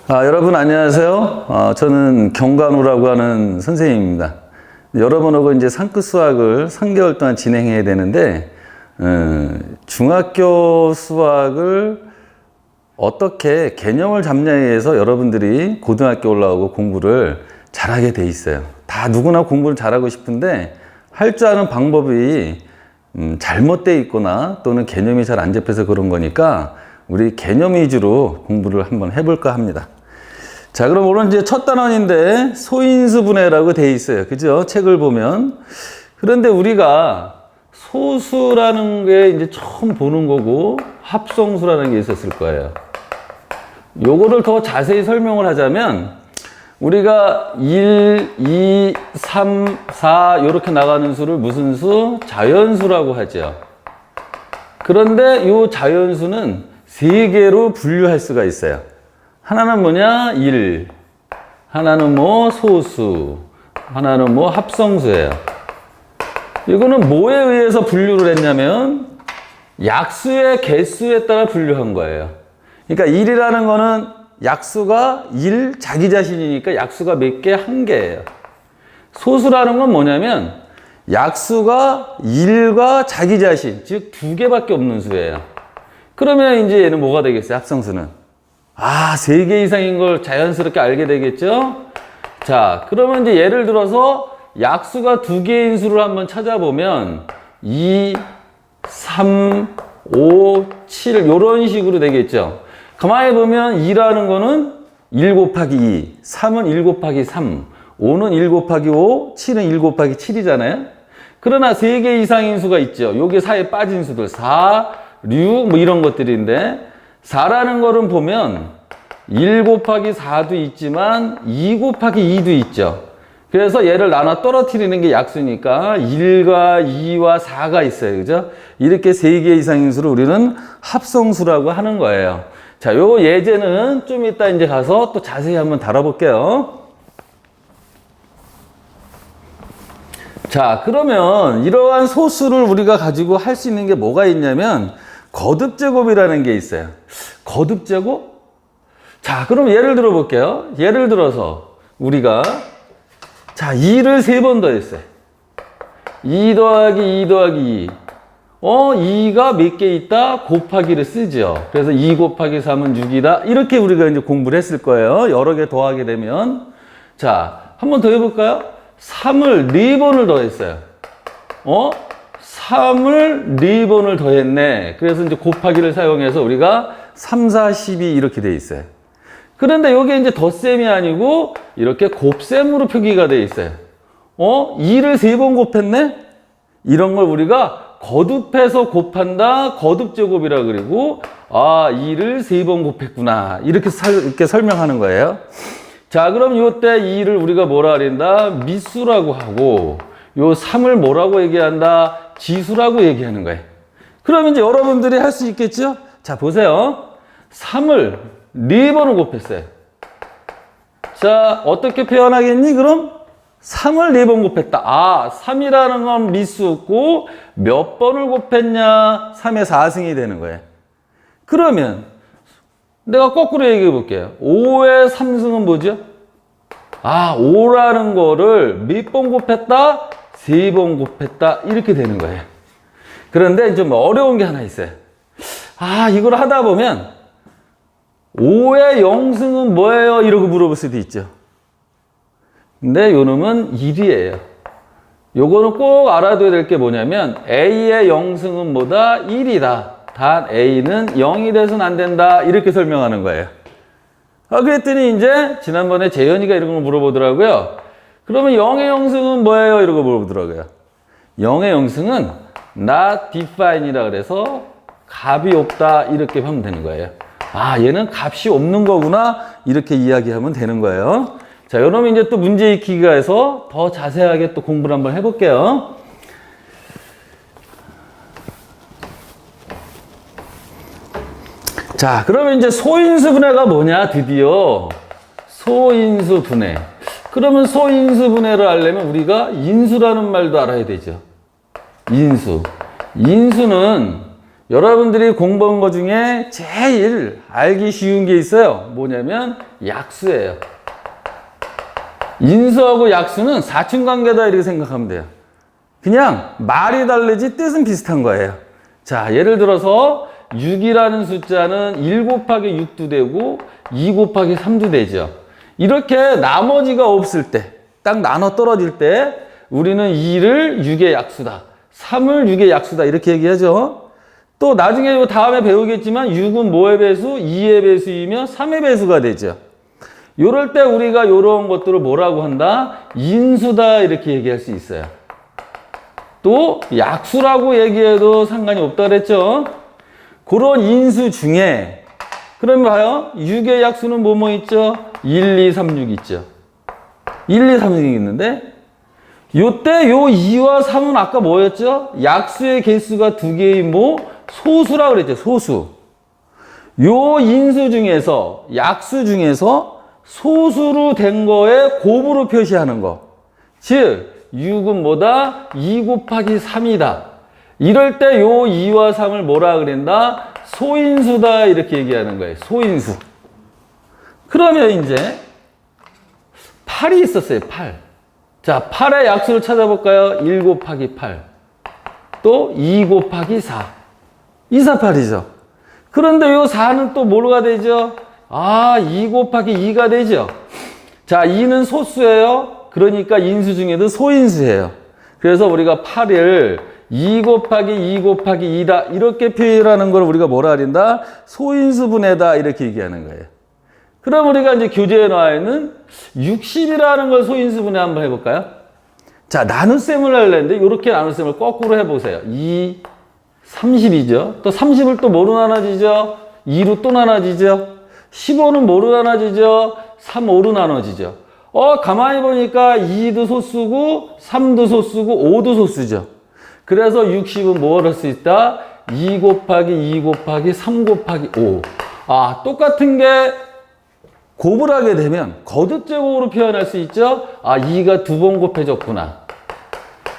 여러분 안녕하세요. 저는 경관우라고 하는 선생님입니다. 여러분하고 이제 상끝 수학을 3개월 동안 진행해야 되는데, 중학교 수학을 어떻게 개념을 잡냐에 의해서 여러분들이 고등학교 올라오고 공부를 잘하게 돼 있어요. 다 누구나 공부를 잘하고 싶은데 할 줄 아는 방법이 잘못되어 있거나 또는 개념이 잘 안 잡혀서 그런 거니까 우리 개념 위주로 공부를 한번 해볼까 합니다. 자, 그럼 오늘 이제 첫 단원인데 소인수분해라고 되어 있어요. 그죠? 책을 보면. 그런데 우리가 소수라는 게 이제 처음 보는 거고 합성수라는 게 있었을 거예요. 요거를 더 자세히 설명을 하자면 우리가 1, 2, 3, 4 이렇게 나가는 수를 무슨 수? 자연수라고 하죠. 그런데 이 자연수는 세 개로 분류할 수가 있어요. 하나는 뭐냐? 1. 하나는 뭐? 소수. 하나는 뭐? 합성수예요. 이거는 뭐에 의해서 분류를 했냐면 약수의 개수에 따라 분류한 거예요. 그러니까 1이라는 거는 약수가 1 자기 자신이니까 약수가 몇 개? 한 개예요. 소수라는 건 뭐냐면 약수가 1과 자기 자신, 즉 두 개밖에 없는 수예요. 그러면 이제 얘는 뭐가 되겠어요? 합성수는. 세 개 이상인 걸 자연스럽게 알게 되겠죠? 자, 그러면 이제 예를 들어서 약수가 두 개인 수를 한번 찾아보면 2, 3, 5, 7 이런 식으로 되겠죠? 가만히 보면 2라는 거는 1 곱하기 2, 3은 1 곱하기 3, 5는 1 곱하기 5, 7은 1 곱하기 7이잖아요? 그러나 3개 이상인 수가 있죠. 여기 사이에 빠진 수들 4, 6 뭐 이런 것들인데 4라는 거는 보면 1 곱하기 4도 있지만 2 곱하기 2도 있죠. 그래서 얘를 나눠 떨어뜨리는 게 약수니까 1과 2와 4가 있어요. 그죠? 이렇게 3개 이상인 수를 우리는 합성수라고 하는 거예요. 자, 요 예제는 좀 이따 이제 가서 또 자세히 한번 다뤄볼게요. 자, 그러면 이러한 소수를 우리가 가지고 할 수 있는 게 뭐가 있냐면 거듭제곱이라는 게 있어요. 거듭제곱? 자, 그럼 예를 들어 볼게요. 예를 들어서 우리가 2를 3번 더했어요. 2 더하기 2 더하기 2. 2가 몇 개 있다? 곱하기를 쓰죠. 그래서 2 곱하기 3은 6이다. 이렇게 우리가 이제 공부를 했을 거예요. 여러 개 더하게 되면. 자, 한 번 더 해볼까요? 3을 4번을 더했어요. 3을 4번을 더했네. 그래서 이제 곱하기를 사용해서 우리가 3, 4, 12 이렇게 돼 있어요. 그런데 여기 이제 덧셈이 아니고 이렇게 곱셈으로 표기가 돼 있어요. 2를 3번 곱했네? 이런 걸 우리가 거듭해서 곱한다. 거듭제곱이라 그리고 2를 3번 곱했구나. 이렇게 설명하는 거예요. 자, 그럼 이때 2를 우리가 뭐라 그런다? 미수라고 하고 요 3을 뭐라고 얘기한다? 지수라고 얘기하는 거예요. 그럼 이제 여러분들이 할 수 있겠죠? 자, 보세요. 3을 4번을 곱했어요. 자, 어떻게 표현하겠니? 그럼 3을 4번 곱했다. 3이라는 건 미수고 몇 번을 곱했냐? 3의 4승이 되는 거예요. 그러면 내가 거꾸로 얘기해 볼게요. 5의 3승은 뭐죠? 5라는 거를 몇 번 곱했다? 3번 곱했다. 이렇게 되는 거예요. 그런데 좀 어려운 게 하나 있어요. 이걸 하다 보면 5의 0승은 뭐예요? 이러고 물어볼 수도 있죠. 근데 요 놈은 1이에요. 요거는 꼭 알아둬야 될 게 뭐냐면 A의 0승은 뭐다? 1이다. 단 A는 0이 돼서는 안 된다. 이렇게 설명하는 거예요. 그랬더니 이제 지난번에 재현이가 이런 걸 물어보더라고요. 그러면 0의 0승은 뭐예요? 이러고 물어보더라고요. 0의 0승은 not define이라 그래서 값이 없다. 이렇게 하면 되는 거예요. 얘는 값이 없는 거구나. 이렇게 이야기하면 되는 거예요. 자, 여러분 이제 또 문제 익히기가 해서 더 자세하게 또 공부를 한번 해볼게요. 자, 그러면 이제 소인수분해가 뭐냐? 드디어 소인수분해. 그러면 소인수분해를 하려면 우리가 인수라는 말도 알아야 되죠. 인수. 인수는 여러분들이 공부한 것 중에 제일 알기 쉬운 게 있어요. 뭐냐면 약수예요. 인수하고 약수는 사춘관계다 이렇게 생각하면 돼요. 그냥 말이 다르지 뜻은 비슷한 거예요. 자, 예를 들어서 6이라는 숫자는 1 곱하기 6도 되고 2 곱하기 3도 되죠. 이렇게 나머지가 없을 때, 딱 나눠 떨어질 때 우리는 2를 6의 약수다, 3을 6의 약수다 이렇게 얘기하죠. 또 나중에 다음에 배우겠지만 6은 뭐의 배수? 2의 배수이며 3의 배수가 되죠. 이럴 때 우리가 이런 것들을 뭐라고 한다? 인수다 이렇게 얘기할 수 있어요. 또 약수라고 얘기해도 상관이 없다 그랬죠. 그런 인수 중에 그러면 봐요. 6의 약수는 뭐뭐 있죠? 1, 2, 3, 6 있죠. 1, 2, 3, 6이 있는데 요때 요 2와 3은 아까 뭐였죠? 약수의 개수가 두 개의 뭐 소수라 그랬죠. 소수. 요 인수 중에서 약수 중에서 소수로 된 거에 곱으로 표시하는 거. 즉 6은 뭐다? 2 곱하기 3이다. 이럴 때 요 2와 3을 뭐라 그런다? 소인수다 이렇게 얘기하는 거예요. 소인수. 그러면 이제 8이 있었어요. 8. 자, 8의 약수를 찾아볼까요? 1 곱하기 8. 또 2 곱하기 4. 2, 4, 8이죠. 그런데 요 4는 또 뭐가 되죠? 2 곱하기 2가 되죠. 자, 2는 소수예요. 그러니까 인수 중에도 소인수예요. 그래서 우리가 8을 2 곱하기 2 곱하기 2다 이렇게 표현하는 걸 우리가 뭐라 그런다? 소인수분해다 이렇게 얘기하는 거예요. 그럼 우리가 이제 교재에 나와 있는 60이라는 걸 소인수분해 한번 해볼까요? 자, 나눗셈을 하려는데 이렇게 나눗셈을 거꾸로 해보세요. 2, 30이죠. 또 30을 또 뭐로 나눠지죠? 2로 또 나눠지죠. 15는 뭐로 나눠지죠? 3, 5로 나눠지죠. 가만히 보니까 2도 소수고 3도 소수고 5도 소수죠. 그래서 60은 뭐 할 수 있다? 2 곱하기 2 곱하기 3 곱하기 5. 똑같은 게 곱을 하게 되면 거듭제곱으로 표현할 수 있죠. 2가 두 번 곱해졌구나.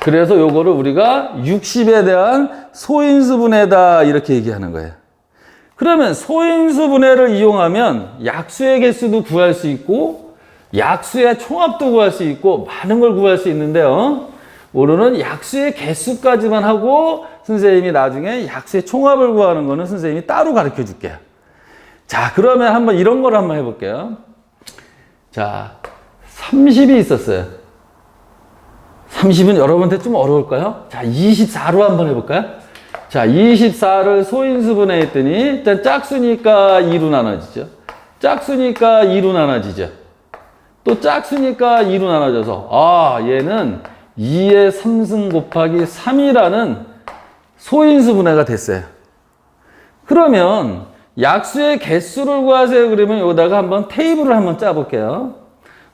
그래서 요거를 우리가 60에 대한 소인수분해다 이렇게 얘기하는 거예요. 그러면 소인수분해를 이용하면 약수의 개수도 구할 수 있고 약수의 총합도 구할 수 있고 많은 걸 구할 수 있는데요. 오늘은 약수의 개수까지만 하고 선생님이 나중에 약수의 총합을 구하는 거는 선생님이 따로 가르쳐 줄게요. 자, 그러면 한번 이런 걸 한번 해볼게요. 자, 30이 있었어요. 30은 여러분한테 좀 어려울까요? 자, 24로 한번 해볼까요? 자, 24를 소인수분해 했더니 일단 짝수니까 2로 나눠지죠. 짝수니까 2로 나눠지죠. 또 짝수니까 2로 나눠져서 얘는 2의 3승 곱하기 3이라는 소인수분해가 됐어요. 그러면 약수의 개수를 구하세요. 그러면 여기다가 한번 테이블을 한번 짜볼게요.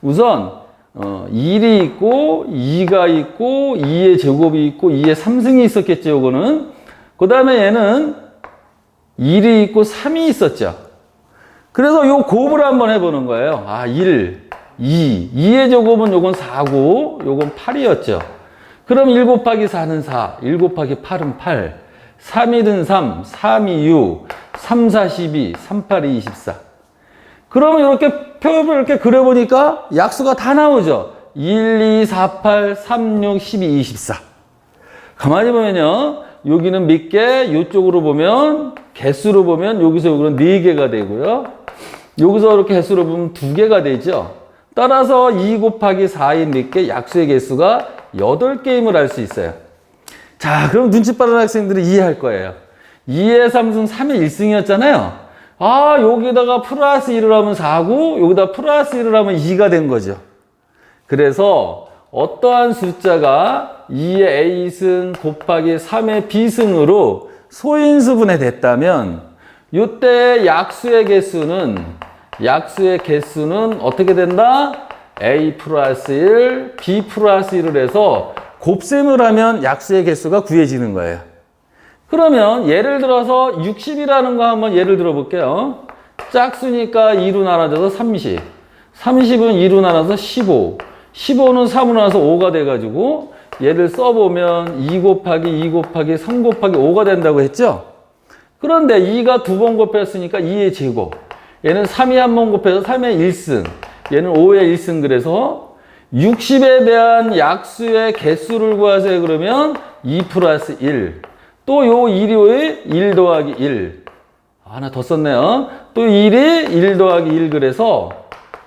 우선 1이 있고 2가 있고 2의 제곱이 있고 2의 3승이 있었겠죠. 요거는. 그 다음에 얘는 1이 있고 3이 있었죠. 그래서 요 곱을 한번 해보는 거예요. 1, 2의 제곱은 요건 4고 요건 8이었죠. 그럼 1 곱하기 4는 4, 1 곱하기 8은 8, 3이든 3, 3이 6, 3, 4, 12, 3, 8이 24. 그러면 이렇게 표를 이렇게 그려보니까 약수가 다 나오죠. 1, 2, 4, 8, 3, 6, 12, 24. 가만히 보면요. 여기는 몇 개, 이쪽으로 보면, 개수로 보면 여기서 여기는 4개가 되고요. 여기서 이렇게 개수로 보면 2개가 되죠. 따라서 2 곱하기 4인 몇 개, 약수의 개수가 8개임을 알 수 있어요. 자, 그럼 눈치 빠른 학생들이 이해할 거예요. 2의 3승 3의 1승이었잖아요. 여기다가 플러스 1을 하면 4고, 여기다 플러스 1을 하면 2가 된 거죠. 그래서 어떠한 숫자가 2의 A승 곱하기 3의 B승으로 소인수분해 됐다면, 이때 약수의 개수는 어떻게 된다? A 플러스 1, B 플러스 1을 해서 곱셈을 하면 약수의 개수가 구해지는 거예요. 그러면 예를 들어서 60이라는 거 한번 예를 들어 볼게요. 짝수니까 2로 나눠져서 30. 30은 2로 나눠서 15. 15는 3으로 나눠서 5가 돼가지고 얘를 써보면 2 곱하기 2 곱하기 3 곱하기 5가 된다고 했죠? 그런데 2가 두 번 곱했으니까 2의 제곱. 얘는 3이 한 번 곱해서 3의 1승. 얘는 5의 1승. 그래서 60에 대한 약수의 개수를 구하세요. 그러면 2 플러스 1. 또 요 1이 1 더하기 1. 하나 더 썼네요. 또 1이 1 더하기 1. 그래서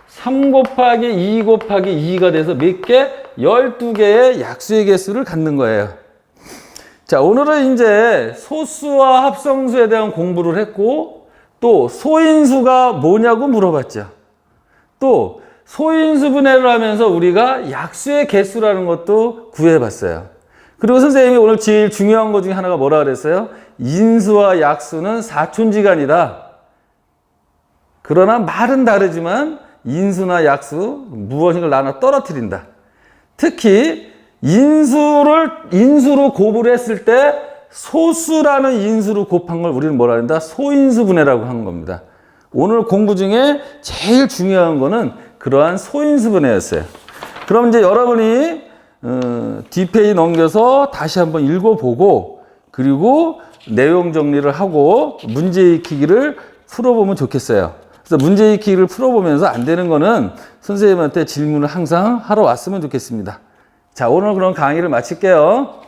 3 곱하기 2 곱하기 2가 돼서 몇 개? 12개의 약수의 개수를 갖는 거예요. 자, 오늘은 이제 소수와 합성수에 대한 공부를 했고, 또 소인수가 뭐냐고 물어봤죠. 또 소인수 분해를 하면서 우리가 약수의 개수라는 것도 구해봤어요. 그리고 선생님이 오늘 제일 중요한 것 중에 하나가 뭐라 그랬어요? 인수와 약수는 사촌지간이다. 그러나 말은 다르지만 인수나 약수 무엇인가를 나눠 떨어뜨린다. 특히 인수로 곱을 했을 때 소수라는 인수로 곱한 걸 우리는 뭐라 한다? 소인수 분해라고 하는 겁니다. 오늘 공부 중에 제일 중요한 거는 그러한 소인수 분해였어요. 그럼 이제 여러분이 뒷페이지 넘겨서 다시 한번 읽어보고 그리고 내용 정리를 하고 문제 익히기를 풀어보면 좋겠어요. 그래서 문제 익히기를 풀어보면서 안 되는 거는 선생님한테 질문을 항상 하러 왔으면 좋겠습니다. 자, 오늘 그럼 강의를 마칠게요.